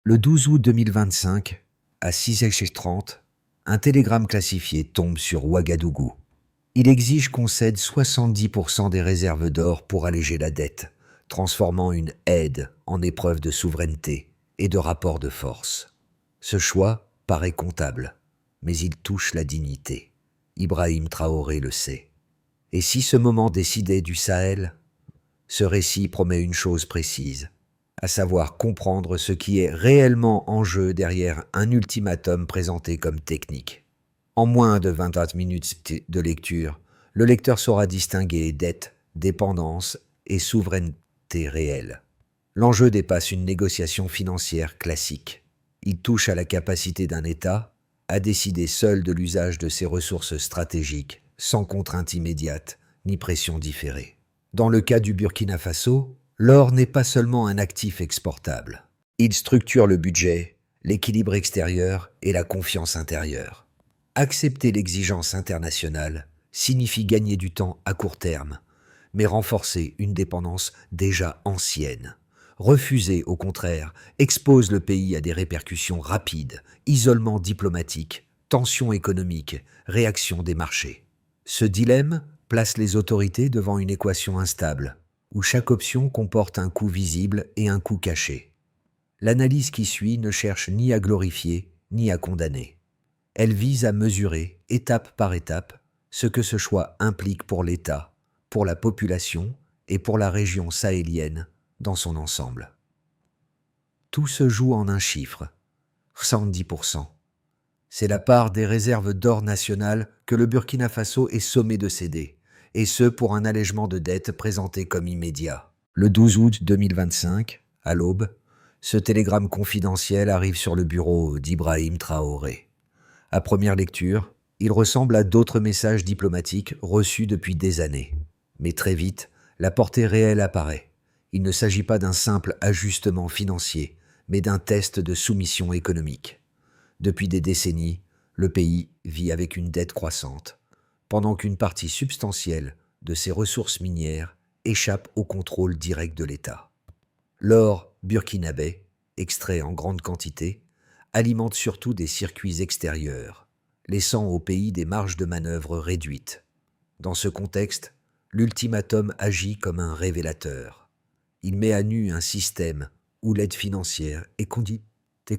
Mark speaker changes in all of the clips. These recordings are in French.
Speaker 1: Le 12 août 2025, à 6h30, un télégramme classifié tombe sur Ouagadougou. Il exige qu'on cède 70% des réserves d'or pour alléger la dette, transformant une aide en épreuve de souveraineté et de rapport de force. Ce choix paraît comptable, mais il touche la dignité. Ibrahim Traoré le sait. Et si ce moment décidait du Sahel, ce récit promet une chose précise, à savoir comprendre ce qui est réellement en jeu derrière un ultimatum présenté comme technique. En moins de 24 minutes de lecture, le lecteur saura distinguer dette, dépendance et souveraineté réelle. L'enjeu dépasse une négociation financière classique. Il touche à la capacité d'un État à décider seul de l'usage de ses ressources stratégiques, sans contrainte immédiate ni pression différée. Dans le cas du Burkina Faso, l'or n'est pas seulement un actif exportable. Il structure le budget, l'équilibre extérieur et la confiance intérieure. Accepter l'exigence internationale signifie gagner du temps à court terme, mais renforcer une dépendance déjà ancienne. Refuser, au contraire, expose le pays à des répercussions rapides, isolement diplomatique, tensions économiques, réaction des marchés. Ce dilemme place les autorités devant une équation instable, où chaque option comporte un coût visible et un coût caché. L'analyse qui suit ne cherche ni à glorifier, ni à condamner. Elle vise à mesurer, étape par étape, ce que ce choix implique pour l'État, pour la population et pour la région sahélienne dans son ensemble. Tout se joue en un chiffre, 70%. C'est la part des réserves d'or nationales que le Burkina Faso est sommé de céder, et ce pour un allègement de dette présenté comme immédiat. Le 12 août 2025, à l'aube, ce télégramme confidentiel arrive sur le bureau d'Ibrahim Traoré. À première lecture, il ressemble à d'autres messages diplomatiques reçus depuis des années. Mais très vite, la portée réelle apparaît. Il ne s'agit pas d'un simple ajustement financier, mais d'un test de soumission économique. Depuis des décennies, le pays vit avec une dette croissante, pendant qu'une partie substantielle de ses ressources minières échappe au contrôle direct de l'État. L'or burkinabé, extrait en grande quantité, alimente surtout des circuits extérieurs, laissant au pays des marges de manœuvre réduites. Dans ce contexte, l'ultimatum agit comme un révélateur. Il met à nu un système où l'aide financière est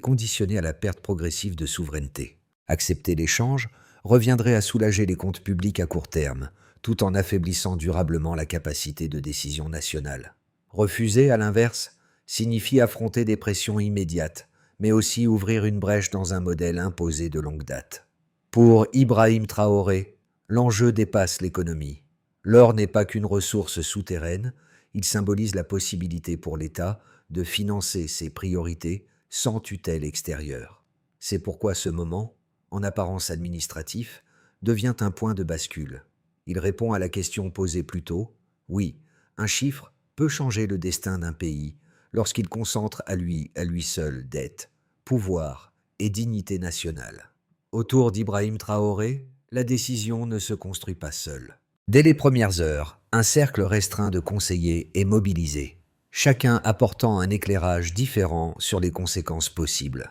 Speaker 1: conditionnée à la perte progressive de souveraineté. Accepter l'échange reviendrait à soulager les comptes publics à court terme, tout en affaiblissant durablement la capacité de décision nationale. Refuser, à l'inverse, signifie affronter des pressions immédiates, mais aussi ouvrir une brèche dans un modèle imposé de longue date. Pour Ibrahim Traoré, l'enjeu dépasse l'économie. L'or n'est pas qu'une ressource souterraine, il symbolise la possibilité pour l'État de financer ses priorités sans tutelle extérieure. C'est pourquoi ce moment, en apparence administratif, devient un point de bascule. Il répond à la question posée plus tôt. Oui, un chiffre peut changer le destin d'un pays lorsqu'il concentre à lui seul dette, pouvoir et dignité nationale. Autour d'Ibrahim Traoré, la décision ne se construit pas seule. Dès les premières heures, un cercle restreint de conseillers est mobilisé, chacun apportant un éclairage différent sur les conséquences possibles.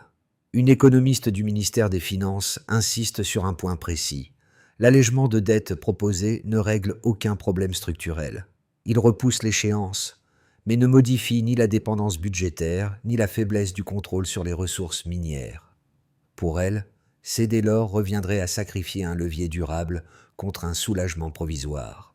Speaker 1: Une économiste du ministère des Finances insiste sur un point précis. L'allègement de dette proposé ne règle aucun problème structurel. Il repousse l'échéance, mais ne modifie ni la dépendance budgétaire, ni la faiblesse du contrôle sur les ressources minières. Pour elle, céder l'or reviendrait à sacrifier un levier durable contre un soulagement provisoire.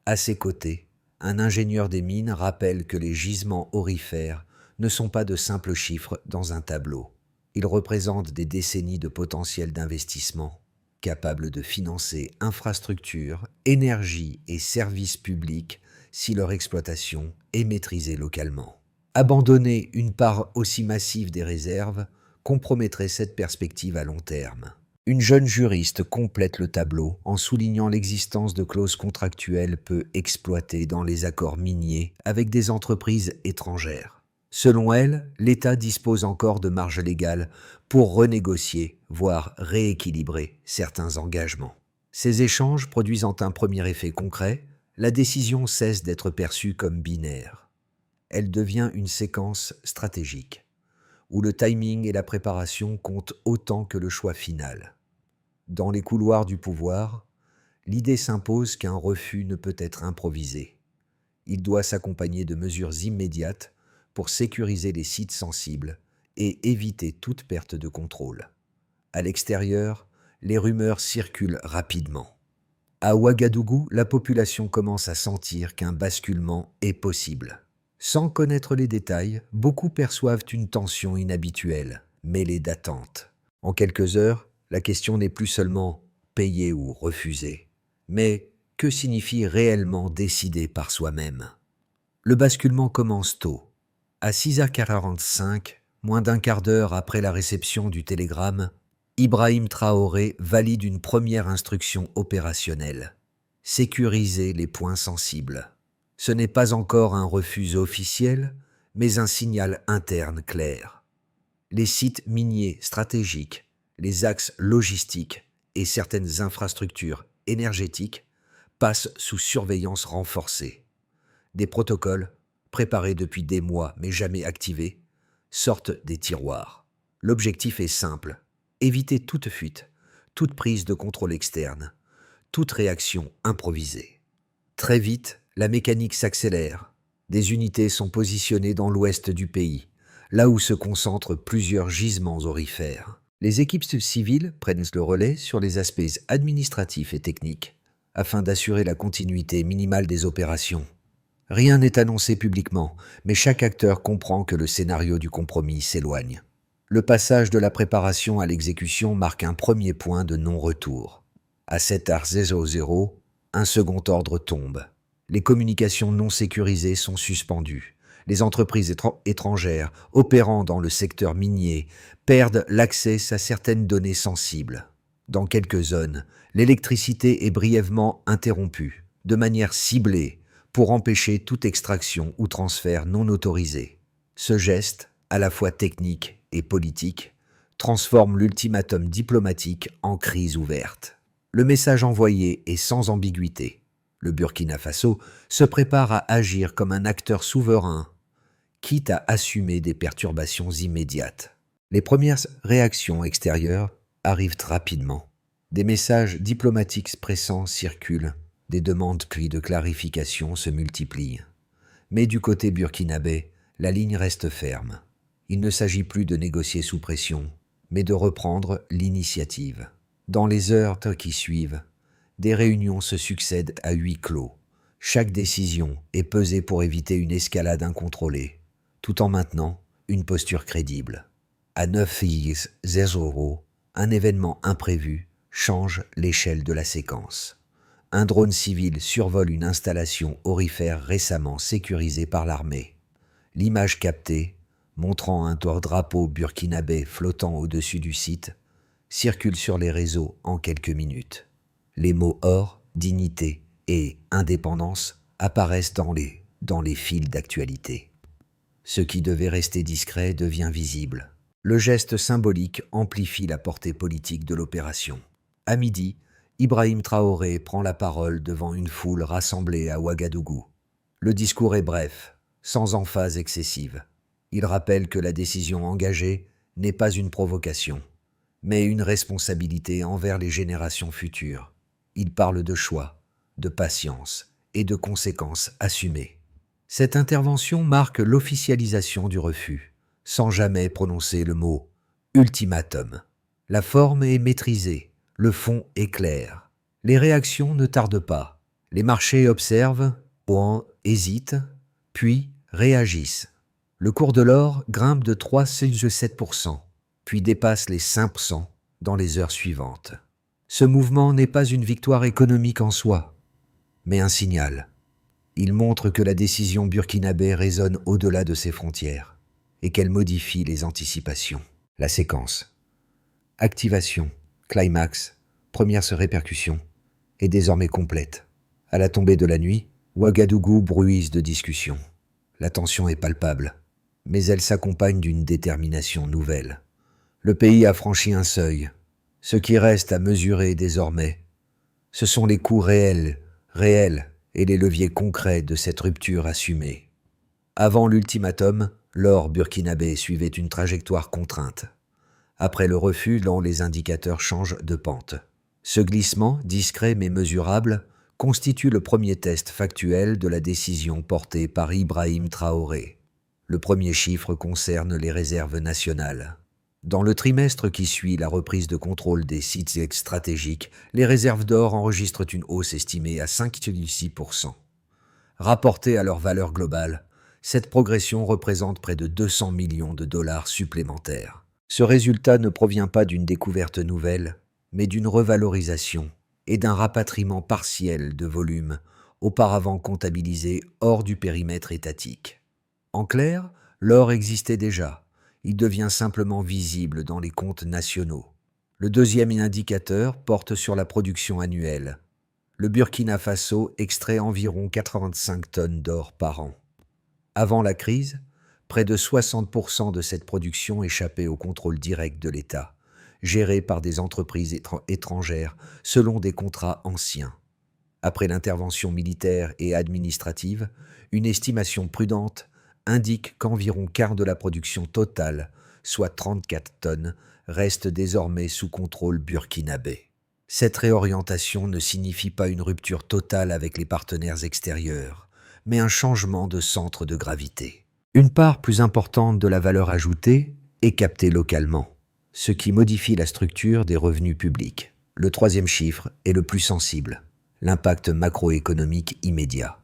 Speaker 1: À ses côtés, un ingénieur des mines rappelle que les gisements aurifères ne sont pas de simples chiffres dans un tableau. Ils représentent des décennies de potentiel d'investissement, capables de financer infrastructures, énergie et services publics si leur exploitation est maîtrisée localement. Abandonner une part aussi massive des réserves compromettrait cette perspective à long terme. Une jeune juriste complète le tableau en soulignant l'existence de clauses contractuelles peu exploitées dans les accords miniers avec des entreprises étrangères. Selon elle, l'État dispose encore de marge légale pour renégocier, voire rééquilibrer certains engagements. Ces échanges produisant un premier effet concret, la décision cesse d'être perçue comme binaire. Elle devient une séquence stratégique, où le timing et la préparation comptent autant que le choix final. Dans les couloirs du pouvoir, l'idée s'impose qu'un refus ne peut être improvisé. Il doit s'accompagner de mesures immédiates pour sécuriser les sites sensibles et éviter toute perte de contrôle. À l'extérieur, les rumeurs circulent rapidement. À Ouagadougou, la population commence à sentir qu'un basculement est possible. Sans connaître les détails, beaucoup perçoivent une tension inhabituelle, mêlée d'attente. En quelques heures, la question n'est plus seulement payer ou refuser, mais que signifie réellement décider par soi-même? Le basculement commence tôt. À 6h45, moins d'un quart d'heure après la réception du télégramme, Ibrahim Traoré valide une première instruction opérationnelle. Sécuriser les points sensibles. Ce n'est pas encore un refus officiel, mais un signal interne clair. Les sites miniers stratégiques, les axes logistiques et certaines infrastructures énergétiques passent sous surveillance renforcée. Des protocoles, préparés depuis des mois mais jamais activés, sortent des tiroirs. L'objectif est simple: éviter toute fuite, toute prise de contrôle externe, toute réaction improvisée. Très vite, la mécanique s'accélère. Des unités sont positionnées dans l'ouest du pays, là où se concentrent plusieurs gisements aurifères. Les équipes civiles prennent le relais sur les aspects administratifs et techniques, afin d'assurer la continuité minimale des opérations. Rien n'est annoncé publiquement, mais chaque acteur comprend que le scénario du compromis s'éloigne. Le passage de la préparation à l'exécution marque un premier point de non-retour. À 7h00, un second ordre tombe. Les communications non sécurisées sont suspendues. Les entreprises étrangères opérant dans le secteur minier perdent l'accès à certaines données sensibles. Dans quelques zones, l'électricité est brièvement interrompue, de manière ciblée, pour empêcher toute extraction ou transfert non autorisé. Ce geste, à la fois technique et politique, transforme l'ultimatum diplomatique en crise ouverte. Le message envoyé est sans ambiguïté. Le Burkina Faso se prépare à agir comme un acteur souverain, quitte à assumer des perturbations immédiates. Les premières réactions extérieures arrivent rapidement. Des messages diplomatiques pressants circulent. Des demandes de clarification se multiplient. Mais du côté burkinabé, la ligne reste ferme. Il ne s'agit plus de négocier sous pression, mais de reprendre l'initiative. Dans les heures qui suivent, des réunions se succèdent à huis clos. Chaque décision est pesée pour éviter une escalade incontrôlée, tout en maintenant une posture crédible. À 9h00, un événement imprévu change l'échelle de la séquence. Un drone civil survole une installation aurifère récemment sécurisée par l'armée. L'image captée, montrant un drapeau burkinabé flottant au-dessus du site, circule sur les réseaux en quelques minutes. Les mots or, dignité et indépendance apparaissent dans les fils d'actualité. Ce qui devait rester discret devient visible. Le geste symbolique amplifie la portée politique de l'opération. À midi, Ibrahim Traoré prend la parole devant une foule rassemblée à Ouagadougou. Le discours est bref, sans emphase excessive. Il rappelle que la décision engagée n'est pas une provocation, mais une responsabilité envers les générations futures. Il parle de choix, de patience et de conséquences assumées. Cette intervention marque l'officialisation du refus, sans jamais prononcer le mot « ultimatum ». La forme est maîtrisée, le fond est clair. Les réactions ne tardent pas. Les marchés observent, hésitent, puis réagissent. Le cours de l'or grimpe de 3,7%, puis dépasse les 5% dans les heures suivantes. Ce mouvement n'est pas une victoire économique en soi, mais un signal. Il montre que la décision burkinabé résonne au-delà de ses frontières et qu'elle modifie les anticipations. La séquence. Activation, climax, première répercussion, est désormais complète. À la tombée de la nuit, Ouagadougou bruise de discussions. La tension est palpable, mais elle s'accompagne d'une détermination nouvelle. Le pays a franchi un seuil. Ce qui reste à mesurer désormais, ce sont les coûts réels et les leviers concrets de cette rupture assumée. Avant l'ultimatum, L'or burkinabé suivait une trajectoire contrainte. Après le refus, les indicateurs changent de pente. Ce glissement, discret mais mesurable, constitue le premier test factuel de la décision portée par Ibrahim Traoré. Le premier chiffre concerne les réserves nationales. Dans le trimestre qui suit la reprise de contrôle des sites stratégiques, les réserves d'or enregistrent une hausse estimée à 5,6%. Rapportée à leur valeur globale, cette progression représente près de 200 millions de dollars supplémentaires. Ce résultat ne provient pas d'une découverte nouvelle, mais d'une revalorisation et d'un rapatriement partiel de volume auparavant comptabilisés hors du périmètre étatique. En clair, l'or existait déjà, il devient simplement visible dans les comptes nationaux. Le deuxième indicateur porte sur la production annuelle. Le Burkina Faso extrait environ 85 tonnes d'or par an. Avant la crise, près de 60% de cette production échappait au contrôle direct de l'État, géré par des entreprises étrangères selon des contrats anciens. Après l'intervention militaire et administrative, une estimation prudente indique qu'environ quart de la production totale, soit 34 tonnes, reste désormais sous contrôle burkinabé. Cette réorientation ne signifie pas une rupture totale avec les partenaires extérieurs, mais un changement de centre de gravité. Une part plus importante de la valeur ajoutée est captée localement, ce qui modifie la structure des revenus publics. Le troisième chiffre est le plus sensible, l'impact macroéconomique immédiat.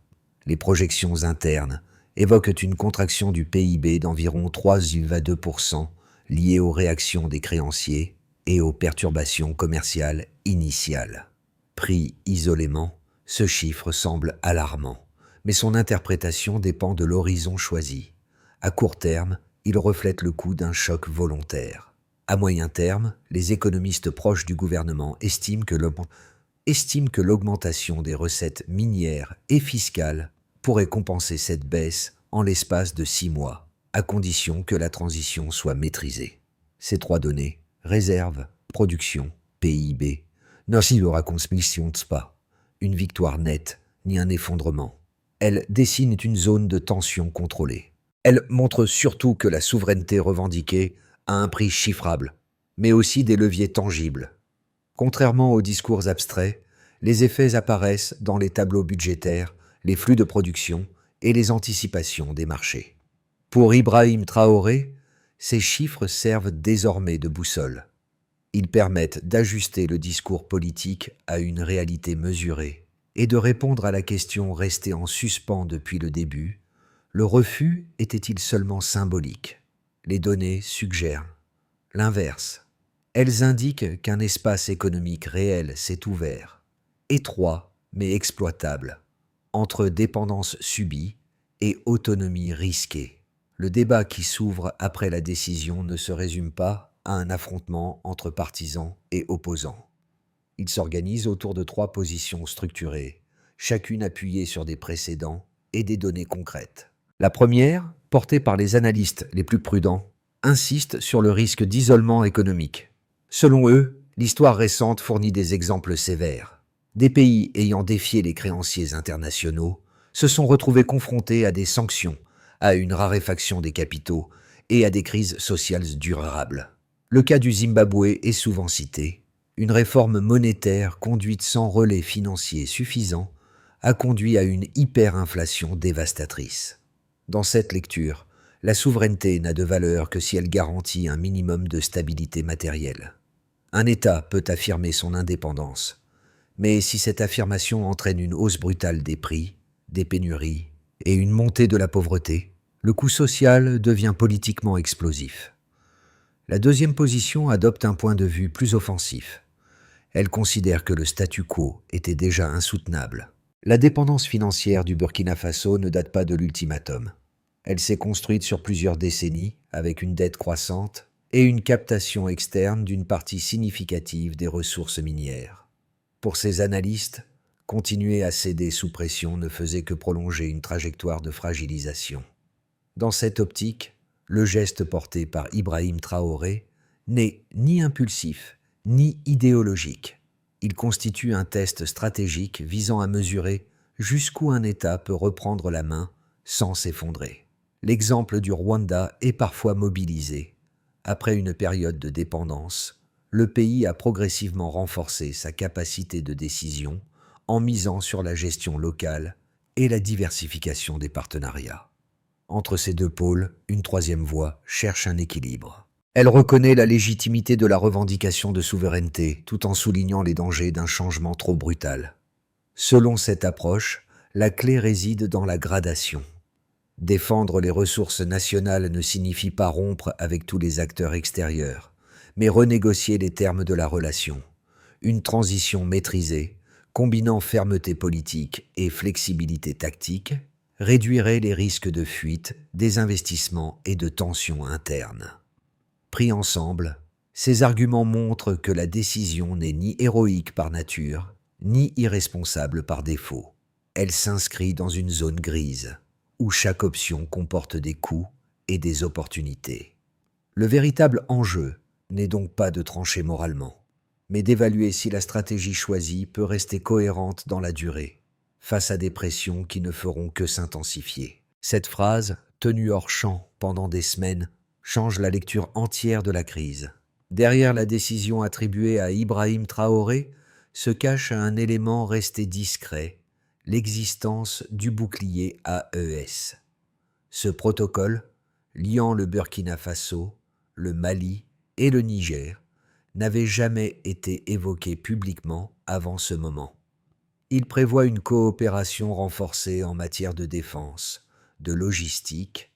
Speaker 1: Les projections internes évoquent une contraction du PIB d'environ 3,2% liée aux réactions des créanciers et aux perturbations commerciales initiales. Pris isolément, ce chiffre semble alarmant, mais son interprétation dépend de l'horizon choisi. À court terme, il reflète le coût d'un choc volontaire. À moyen terme, les économistes proches du gouvernement estiment que l'augmentation des recettes minières et fiscales pourrait compenser cette baisse en l'espace de 6 mois, à condition que la transition soit maîtrisée. Ces trois données, réserve, production, PIB, ne racontent pas une victoire nette ni un effondrement. Elles dessinent une zone de tension contrôlée. Elles montrent surtout que la souveraineté revendiquée a un prix chiffrable, mais aussi des leviers tangibles. Contrairement aux discours abstraits, les effets apparaissent dans les tableaux budgétaires, les flux de production et les anticipations des marchés. Pour Ibrahim Traoré, ces chiffres servent désormais de boussole. Ils permettent d'ajuster le discours politique à une réalité mesurée et de répondre à la question restée en suspens depuis le début: le refus était-il seulement symbolique? Les données suggèrent l'inverse. Elles indiquent qu'un espace économique réel s'est ouvert, étroit mais exploitable, entre dépendance subie et autonomie risquée. Le débat qui s'ouvre après la décision ne se résume pas à un affrontement entre partisans et opposants. Il s'organise autour de 3 positions structurées, chacune appuyée sur des précédents et des données concrètes. La première, portée par les analystes les plus prudents, insiste sur le risque d'isolement économique. Selon eux, l'histoire récente fournit des exemples sévères. Des pays ayant défié les créanciers internationaux se sont retrouvés confrontés à des sanctions, à une raréfaction des capitaux et à des crises sociales durables. Le cas du Zimbabwe est souvent cité. Une réforme monétaire conduite sans relais financier suffisant a conduit à une hyperinflation dévastatrice. Dans cette lecture, la souveraineté n'a de valeur que si elle garantit un minimum de stabilité matérielle. Un État peut affirmer son indépendance, mais si cette affirmation entraîne une hausse brutale des prix, des pénuries et une montée de la pauvreté, le coût social devient politiquement explosif. La deuxième position adopte un point de vue plus offensif. Elle considère que le statu quo était déjà insoutenable. La dépendance financière du Burkina Faso ne date pas de l'ultimatum. Elle s'est construite sur plusieurs décennies, avec une dette croissante et une captation externe d'une partie significative des ressources minières. Pour ces analystes, continuer à céder sous pression ne faisait que prolonger une trajectoire de fragilisation. Dans cette optique, le geste porté par Ibrahim Traoré n'est ni impulsif, ni idéologique. Il constitue un test stratégique visant à mesurer jusqu'où un État peut reprendre la main sans s'effondrer. L'exemple du Rwanda est parfois mobilisé. Après une période de dépendance, le pays a progressivement renforcé sa capacité de décision en misant sur la gestion locale et la diversification des partenariats. Entre ces deux pôles, une troisième voie cherche un équilibre. Elle reconnaît la légitimité de la revendication de souveraineté tout en soulignant les dangers d'un changement trop brutal. Selon cette approche, la clé réside dans la gradation. Défendre les ressources nationales ne signifie pas rompre avec tous les acteurs extérieurs, mais renégocier les termes de la relation. Une transition maîtrisée, combinant fermeté politique et flexibilité tactique, réduirait les risques de fuite, désinvestissement et de tensions internes. Pris ensemble, ces arguments montrent que la décision n'est ni héroïque par nature, ni irresponsable par défaut. Elle s'inscrit dans une zone grise, où chaque option comporte des coûts et des opportunités. Le véritable enjeu n'est donc pas de trancher moralement, mais d'évaluer si la stratégie choisie peut rester cohérente dans la durée, face à des pressions qui ne feront que s'intensifier. Cette phrase, tenue hors champ pendant des semaines, change la lecture entière de la crise. Derrière la décision attribuée à Ibrahim Traoré se cache un élément resté discret, l'existence du bouclier AES. Ce protocole, liant le Burkina Faso, le Mali et le Niger, n'avait jamais été évoqué publiquement avant ce moment. Il prévoit une coopération renforcée en matière de défense, de logistique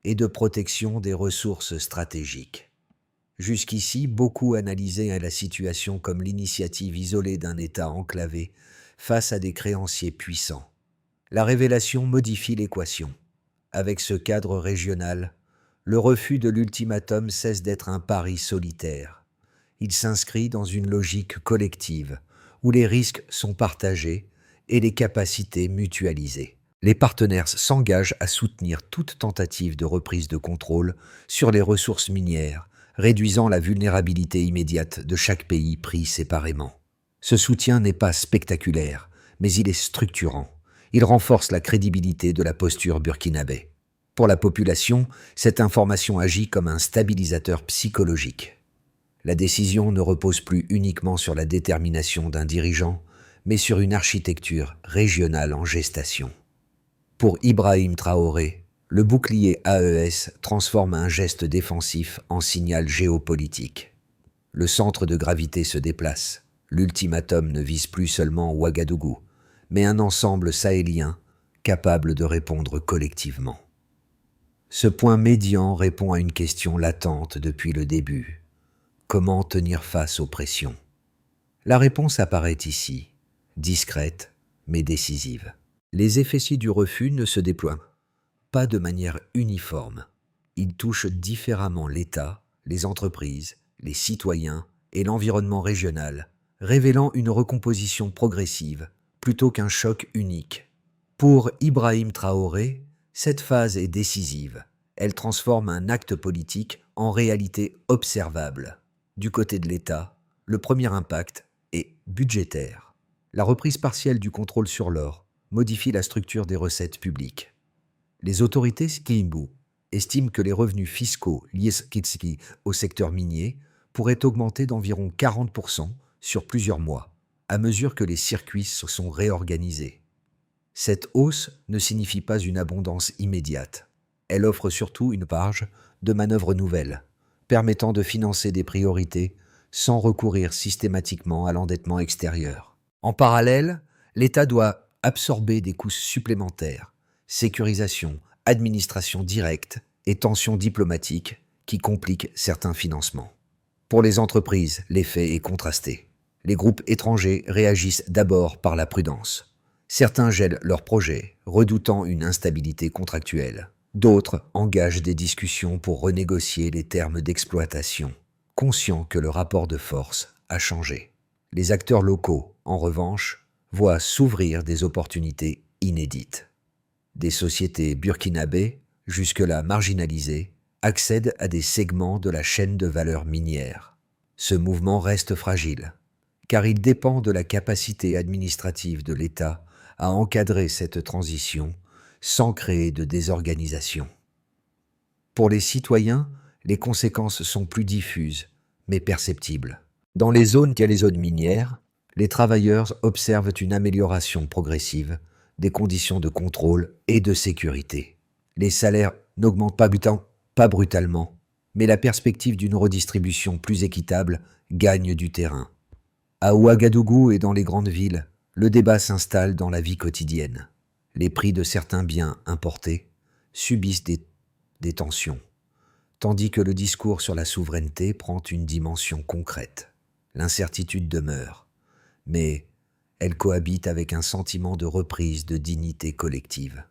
Speaker 1: et de protection des ressources stratégiques. Jusqu'ici, beaucoup analysaient la situation comme l'initiative isolée d'un État enclavé face à des créanciers puissants. La révélation modifie l'équation. Avec ce cadre régional, le refus de l'ultimatum cesse d'être un pari solitaire. Il s'inscrit dans une logique collective, où les risques sont partagés et les capacités mutualisées. Les partenaires s'engagent à soutenir toute tentative de reprise de contrôle sur les ressources minières, réduisant la vulnérabilité immédiate de chaque pays pris séparément. Ce soutien n'est pas spectaculaire, mais il est structurant. Il renforce la crédibilité de la posture burkinabé. Pour la population, cette information agit comme un stabilisateur psychologique. La décision ne repose plus uniquement sur la détermination d'un dirigeant, mais sur une architecture régionale en gestation. Pour Ibrahim Traoré, le bouclier AES transforme un geste défensif en signal géopolitique. Le centre de gravité se déplace. L'ultimatum ne vise plus seulement Ouagadougou, mais un ensemble sahélien capable de répondre collectivement. Ce point médian répond à une question latente depuis le début. Comment tenir face aux pressions? La réponse apparaît ici, discrète mais décisive. Les effets du refus ne se déploient pas de manière uniforme. Ils touchent différemment l'État, les entreprises, les citoyens et l'environnement régional, révélant une recomposition progressive plutôt qu'un choc unique. Pour Ibrahim Traoré, cette phase est décisive. Elle transforme un acte politique en réalité observable. Du côté de l'État, le premier impact est budgétaire. La reprise partielle du contrôle sur l'or modifie la structure des recettes publiques. Les autorités Kimbu estiment que les revenus fiscaux liés au secteur minier pourraient augmenter d'environ 40% sur plusieurs mois, à mesure que les circuits se sont réorganisés. Cette hausse ne signifie pas une abondance immédiate. Elle offre surtout une marge de manœuvre nouvelle, permettant de financer des priorités sans recourir systématiquement à l'endettement extérieur. En parallèle, l'État doit absorber des coûts supplémentaires, sécurisation, administration directe et tensions diplomatiques qui compliquent certains financements. Pour les entreprises, l'effet est contrasté. Les groupes étrangers réagissent d'abord par la prudence. Certains gèlent leurs projets, redoutant une instabilité contractuelle. D'autres engagent des discussions pour renégocier les termes d'exploitation, conscients que le rapport de force a changé. Les acteurs locaux, en revanche, voient s'ouvrir des opportunités inédites. Des sociétés burkinabées, jusque-là marginalisées, accèdent à des segments de la chaîne de valeur minière. Ce mouvement reste fragile, car il dépend de la capacité administrative de l'État à encadrer cette transition sans créer de désorganisation. Pour les citoyens, les conséquences sont plus diffuses, mais perceptibles. Dans les zones telles les zones minières, les travailleurs observent une amélioration progressive des conditions de contrôle et de sécurité. Les salaires n'augmentent pas brutalement, mais la perspective d'une redistribution plus équitable gagne du terrain. À Ouagadougou et dans les grandes villes, le débat s'installe dans la vie quotidienne. Les prix de certains biens importés subissent des tensions, tandis que le discours sur la souveraineté prend une dimension concrète. L'incertitude demeure, mais elle cohabite avec un sentiment de reprise de dignité collective.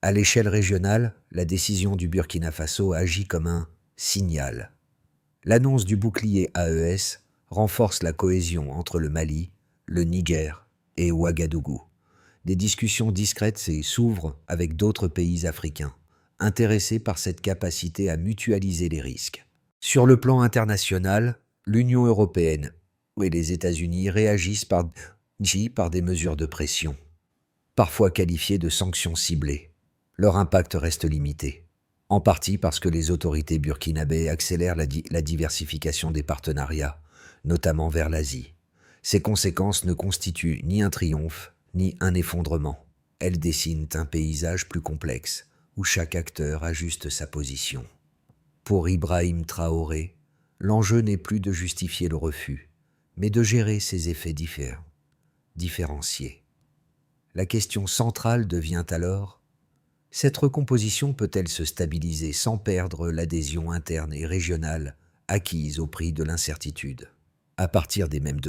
Speaker 1: À l'échelle régionale, la décision du Burkina Faso agit comme un signal. L'annonce du bouclier AES renforce la cohésion entre le Mali, le Niger et Ouagadougou. Des discussions discrètes s'ouvrent avec d'autres pays africains, intéressés par cette capacité à mutualiser les risques. Sur le plan international, l'Union européenne et les États-Unis réagissent par des mesures de pression, parfois qualifiées de sanctions ciblées. Leur impact reste limité, en partie parce que les autorités burkinabées accélèrent la diversification des partenariats, notamment vers l'Asie. Ces conséquences ne constituent ni un triomphe, ni un effondrement. Elles dessinent un paysage plus complexe, où chaque acteur ajuste sa position. Pour Ibrahim Traoré, l'enjeu n'est plus de justifier le refus, mais de gérer ses effets différenciés. La question centrale devient alors: cette recomposition peut-elle se stabiliser sans perdre l'adhésion interne et régionale acquise au prix de l'incertitude? À partir des mêmes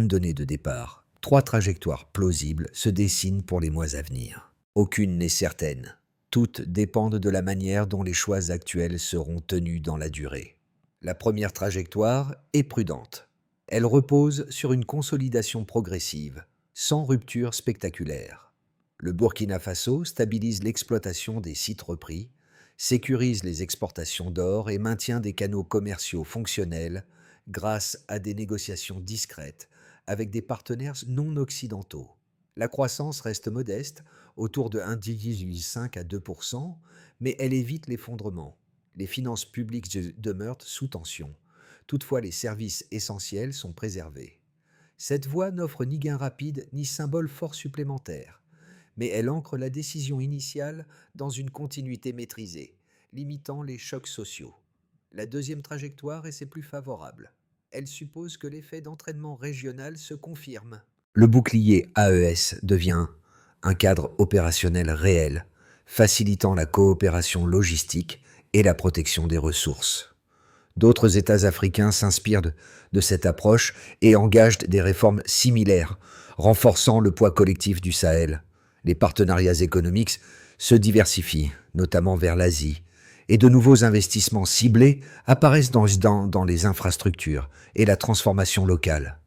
Speaker 1: données de départ, 3 trajectoires plausibles se dessinent pour les mois à venir. Aucune n'est certaine. Toutes dépendent de la manière dont les choix actuels seront tenus dans la durée. La première trajectoire est prudente. Elle repose sur une consolidation progressive, sans rupture spectaculaire. Le Burkina Faso stabilise l'exploitation des sites repris, sécurise les exportations d'or et maintient des canaux commerciaux fonctionnels grâce à des négociations discrètes avec des partenaires non occidentaux. La croissance reste modeste, autour de 1,5 à 2%, mais elle évite l'effondrement. Les finances publiques demeurent sous tension. Toutefois, les services essentiels sont préservés. Cette voie n'offre ni gain rapide ni symbole fort supplémentaire, mais elle ancre la décision initiale dans une continuité maîtrisée, limitant les chocs sociaux. La deuxième trajectoire est plus favorable. Elle suppose que l'effet d'entraînement régional se confirme. Le bouclier AES devient un cadre opérationnel réel, facilitant la coopération logistique et la protection des ressources. D'autres États africains s'inspirent de cette approche et engagent des réformes similaires, renforçant le poids collectif du Sahel. Les partenariats économiques se diversifient, notamment vers l'Asie, et de nouveaux investissements ciblés apparaissent dans les infrastructures et la transformation locale.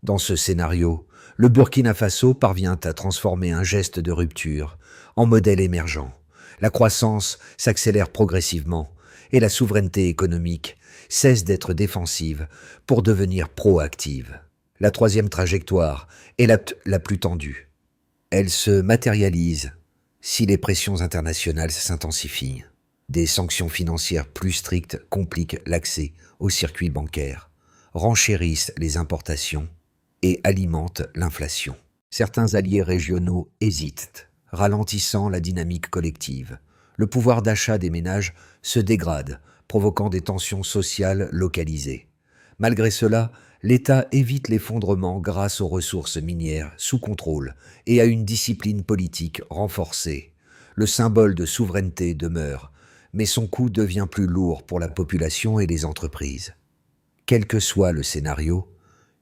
Speaker 1: Dans ce scénario, le Burkina Faso parvient à transformer un geste de rupture en modèle émergent. La croissance s'accélère progressivement et la souveraineté économique cesse d'être défensive pour devenir proactive. La troisième trajectoire est la plus tendue. Elle se matérialise si les pressions internationales s'intensifient. Des sanctions financières plus strictes compliquent l'accès aux circuits bancaires, renchérissent les importations et alimentent l'inflation. Certains alliés régionaux hésitent, ralentissant la dynamique collective. Le pouvoir d'achat des ménages se dégrade, provoquant des tensions sociales localisées. Malgré cela, l'État évite l'effondrement grâce aux ressources minières sous contrôle et à une discipline politique renforcée. Le symbole de souveraineté demeure, mais son coût devient plus lourd pour la population et les entreprises. Quel que soit le scénario,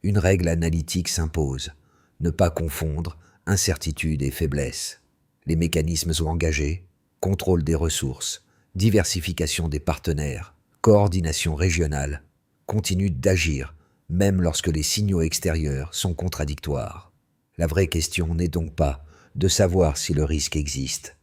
Speaker 1: une règle analytique s'impose: ne pas confondre incertitude et faiblesse. Les mécanismes sont engagés: contrôle des ressources, diversification des partenaires, coordination régionale, continuent d'agir, même lorsque les signaux extérieurs sont contradictoires. La vraie question n'est donc pas de savoir si le risque existe,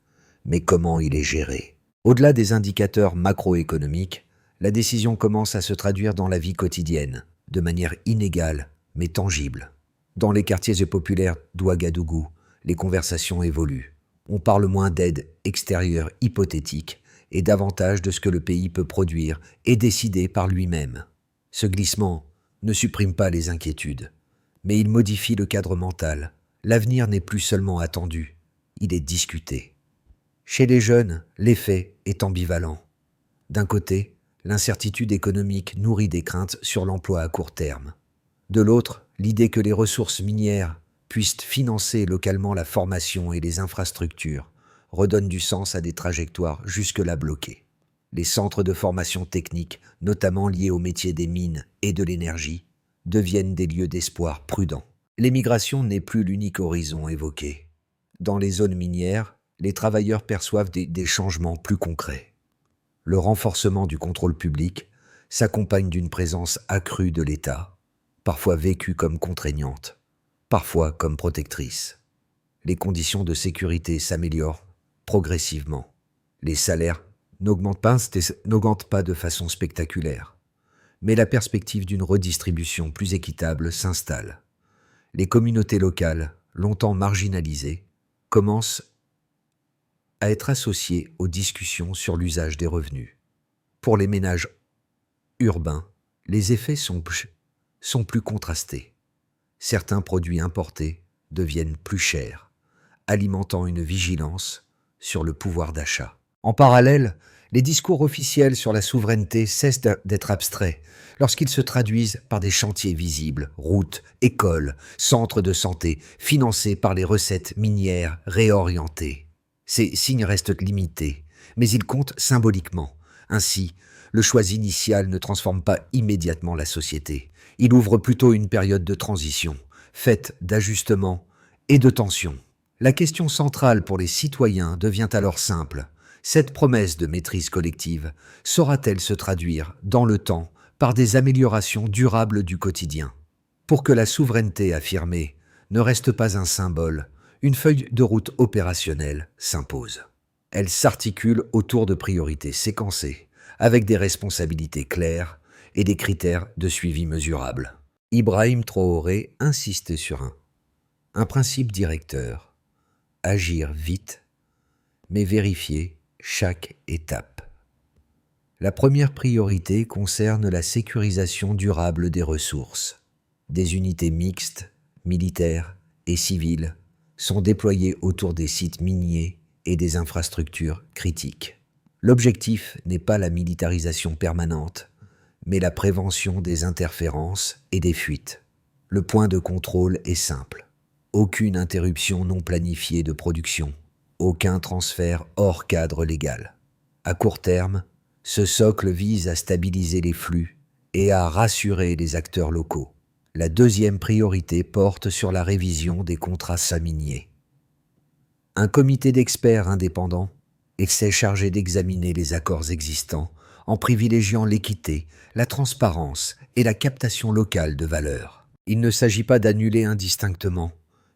Speaker 1: mais comment il est géré. Au-delà des indicateurs macroéconomiques, la décision commence à se traduire dans la vie quotidienne, de manière inégale mais tangible. Dans les quartiers populaires d'Ouagadougou, les conversations évoluent. On parle moins d'aide extérieure hypothétique et davantage de ce que le pays peut produire et décider par lui-même. Ce glissement ne supprime pas les inquiétudes, mais il modifie le cadre mental. L'avenir n'est plus seulement attendu, il est discuté. Chez les jeunes, l'effet est ambivalent. D'un côté, l'incertitude économique nourrit des craintes sur l'emploi à court terme. De l'autre, l'idée que les ressources minières puissent financer localement la formation et les infrastructures redonne du sens à des trajectoires jusque-là bloquées. Les centres de formation technique, notamment liés aux métiers des mines et de l'énergie, deviennent des lieux d'espoir prudents. L'émigration n'est plus l'unique horizon évoqué. Dans les zones minières, les travailleurs perçoivent des changements plus concrets. Le renforcement du contrôle public s'accompagne d'une présence accrue de l'État, parfois vécue comme contraignante, parfois comme protectrice. Les conditions de sécurité s'améliorent progressivement. Les salaires n'augmentent pas de façon spectaculaire, mais la perspective d'une redistribution plus équitable s'installe. Les communautés locales, longtemps marginalisées, commencent à être associées aux discussions sur l'usage des revenus. Pour les ménages urbains, les effets sont plus contrastés. Certains produits importés deviennent plus chers, alimentant une vigilance sur le pouvoir d'achat. En parallèle, les discours officiels sur la souveraineté cessent d'être abstraits lorsqu'ils se traduisent par des chantiers visibles, routes, écoles, centres de santé, financés par les recettes minières réorientées. Ces signes restent limités, mais ils comptent symboliquement. Ainsi, le choix initial ne transforme pas immédiatement la société. Il ouvre plutôt une période de transition, faite d'ajustements et de tensions. La question centrale pour les citoyens devient alors simple. Cette promesse de maîtrise collective saura-t-elle se traduire dans le temps par des améliorations durables du quotidien? Pour que la souveraineté affirmée ne reste pas un symbole, une feuille de route opérationnelle s'impose. Elle s'articule autour de priorités séquencées, avec des responsabilités claires et des critères de suivi mesurables. Ibrahim Traoré insiste sur un principe directeur: agir vite, mais vérifier chaque étape. La première priorité concerne la sécurisation durable des ressources. Des unités mixtes, militaires et civiles, sont déployées autour des sites miniers et des infrastructures critiques. L'objectif n'est pas la militarisation permanente, mais la prévention des interférences et des fuites. Le point de contrôle est simple. Aucune interruption non planifiée de production, aucun transfert hors cadre légal. À court terme, ce socle vise à stabiliser les flux et à rassurer les acteurs locaux. La deuxième priorité porte sur la révision des contrats miniers. Un comité d'experts indépendants s'est chargé d'examiner les accords existants en privilégiant l'équité, la transparence et la captation locale de valeur. Il ne s'agit pas d'annuler indistinctement,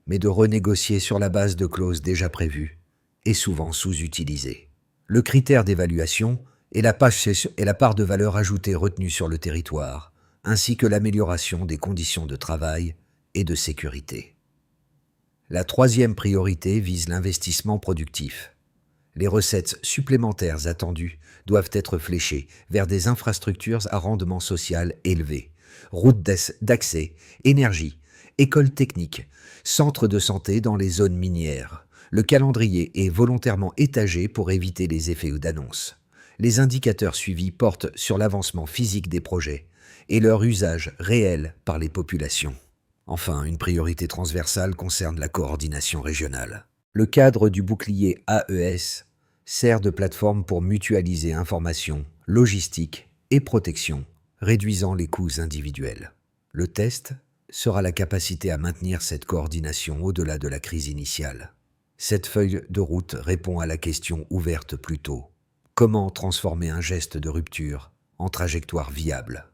Speaker 1: mais de renégocier sur la base de clauses déjà prévues et souvent sous-utilisées. Le critère d'évaluation est la part de valeur ajoutée retenue sur le territoire, ainsi que l'amélioration des conditions de travail et de sécurité. La troisième priorité vise l'investissement productif. Les recettes supplémentaires attendues doivent être fléchées vers des infrastructures à rendement social élevé, routes d'accès, énergie, écoles techniques, centres de santé dans les zones minières. Le calendrier est volontairement étagé pour éviter les effets d'annonce. Les indicateurs suivis portent sur l'avancement physique des projets et leur usage réel par les populations. Enfin, une priorité transversale concerne la coordination régionale. Le cadre du bouclier AES sert de plateforme pour mutualiser informations, logistique et protection, réduisant les coûts individuels. Le test sera la capacité à maintenir cette coordination au-delà de la crise initiale. Cette feuille de route répond à la question ouverte plus tôt. Comment transformer un geste de rupture en trajectoire viable?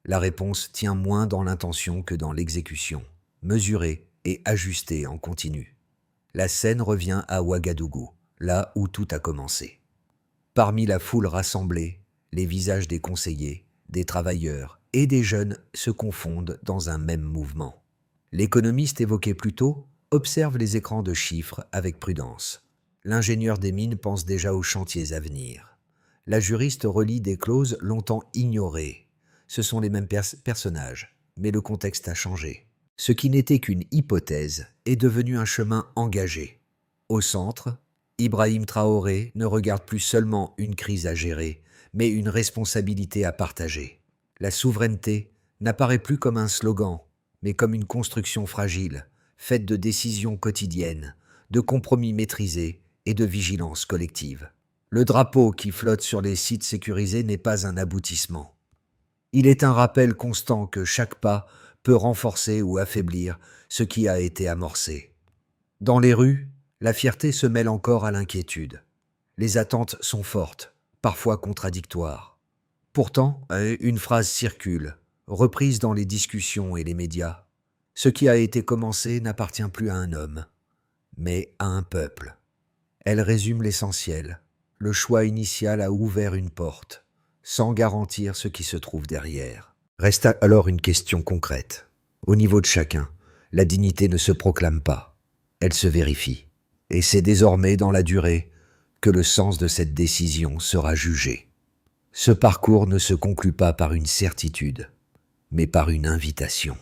Speaker 1: La réponse tient moins dans l'intention que dans l'exécution, mesurée et ajustée en continu. La scène revient à Ouagadougou, là où tout a commencé. Parmi la foule rassemblée, les visages des conseillers, des travailleurs et des jeunes se confondent dans un même mouvement. L'économiste évoqué plus tôt observe les écrans de chiffres avec prudence. L'ingénieur des mines pense déjà aux chantiers à venir. La juriste relit des clauses longtemps ignorées. Ce sont les mêmes personnages, mais le contexte a changé. Ce qui n'était qu'une hypothèse est devenu un chemin engagé. Au centre, Ibrahim Traoré ne regarde plus seulement une crise à gérer, mais une responsabilité à partager. La souveraineté n'apparaît plus comme un slogan, mais comme une construction fragile, faite de décisions quotidiennes, de compromis maîtrisés et de vigilance collective. Le drapeau qui flotte sur les sites sécurisés n'est pas un aboutissement. Il est un rappel constant que chaque pas peut renforcer ou affaiblir ce qui a été amorcé. Dans les rues, la fierté se mêle encore à l'inquiétude. Les attentes sont fortes, parfois contradictoires. Pourtant, une phrase circule, reprise dans les discussions et les médias. Ce qui a été commencé n'appartient plus à un homme, mais à un peuple. Elle résume l'essentiel. Le choix initial a ouvert une porte, sans garantir ce qui se trouve derrière. Reste alors une question concrète. Au niveau de chacun, la dignité ne se proclame pas, elle se vérifie. Et c'est désormais dans la durée que le sens de cette décision sera jugé. Ce parcours ne se conclut pas par une certitude, mais par une invitation.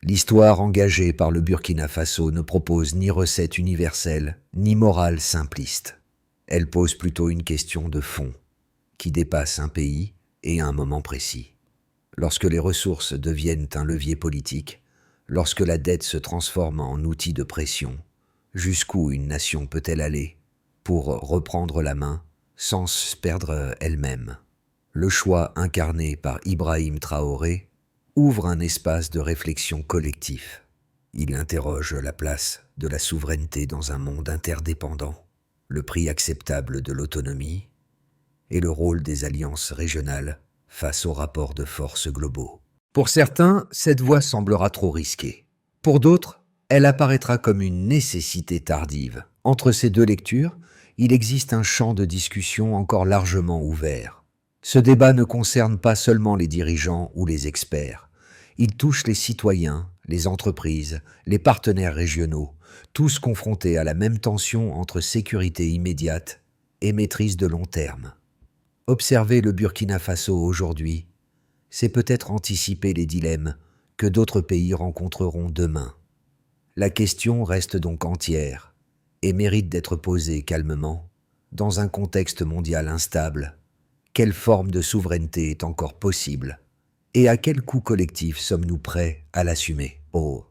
Speaker 1: L'histoire engagée par le Burkina Faso ne propose ni recette universelle, ni morale simpliste. Elle pose plutôt une question de fond, qui dépasse un pays et un moment précis. Lorsque les ressources deviennent un levier politique, lorsque la dette se transforme en outil de pression, jusqu'où une nation peut-elle aller pour reprendre la main sans se perdre elle-même? Le choix incarné par Ibrahim Traoré ouvre un espace de réflexion collectif. Il interroge la place de la souveraineté dans un monde interdépendant, le prix acceptable de l'autonomie et le rôle des alliances régionales face aux rapports de force globaux. Pour certains, cette voie semblera trop risquée. Pour d'autres, elle apparaîtra comme une nécessité tardive. Entre ces deux lectures, il existe un champ de discussion encore largement ouvert. Ce débat ne concerne pas seulement les dirigeants ou les experts. Il touche les citoyens, les entreprises, les partenaires régionaux, tous confrontés à la même tension entre sécurité immédiate et maîtrise de long terme. Observer le Burkina Faso aujourd'hui, c'est peut-être anticiper les dilemmes que d'autres pays rencontreront demain. La question reste donc entière et mérite d'être posée calmement dans un contexte mondial instable. Quelle forme de souveraineté est encore possible? Et à quel coût collectif sommes-nous prêts à l'assumer? Oh,